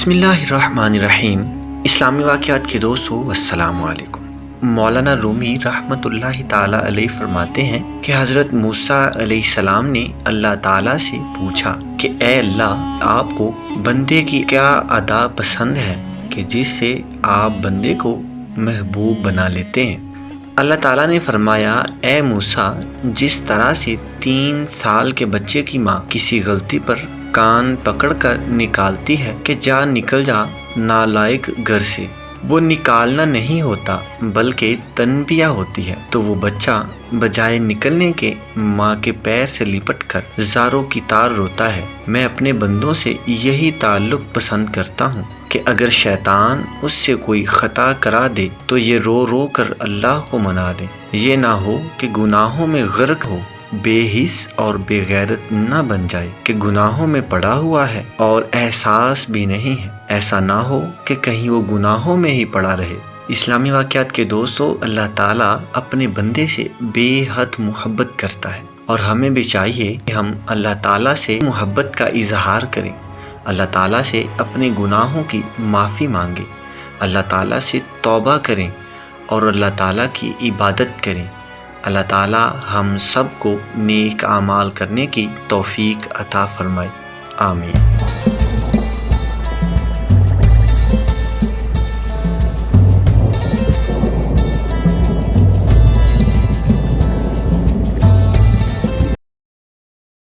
بسم اللہ الرحمن الرحیم۔ اسلامی واقعات کے دوستو السلام علیکم۔ مولانا رومی رحمۃ اللہ تعالیٰ علیہ فرماتے ہیں کہ حضرت موسیٰ علیہ السلام نے اللہ تعالیٰ سے پوچھا کہ اے اللہ، آپ کو بندے کی کیا ادا پسند ہے کہ جس سے آپ بندے کو محبوب بنا لیتے ہیں؟ اللہ تعالیٰ نے فرمایا، اے موسیٰ، جس طرح سے 3 سال کے بچے کی ماں کسی غلطی پر کان پکڑ کر نکالتی ہے کہ جا نکل جا نالائق گھر سے، وہ نکالنا نہیں ہوتا بلکہ تنبیہ ہوتی ہے، تو وہ بچہ بجائے نکلنے کے ماں کے پیر سے لپٹ کر زاروں کی تار روتا ہے۔ میں اپنے بندوں سے یہی تعلق پسند کرتا ہوں کہ اگر شیطان اس سے کوئی خطا کرا دے تو یہ رو رو کر اللہ کو منا دے، یہ نہ ہو کہ گناہوں میں غرق ہو، بے حس اور بے غیرت نہ بن جائے کہ گناہوں میں پڑا ہوا ہے اور احساس بھی نہیں ہے، ایسا نہ ہو کہ کہیں وہ گناہوں میں ہی پڑا رہے۔ اسلامی واقعات کے دوستو، اللہ تعالیٰ اپنے بندے سے بے حد محبت کرتا ہے اور ہمیں بھی چاہیے کہ ہم اللہ تعالیٰ سے محبت کا اظہار کریں، اللہ تعالیٰ سے اپنے گناہوں کی معافی مانگیں، اللہ تعالیٰ سے توبہ کریں اور اللہ تعالیٰ کی عبادت کریں۔ اللہ تعالیٰ ہم سب کو نیک اعمال کرنے کی توفیق عطا فرمائے، آمین۔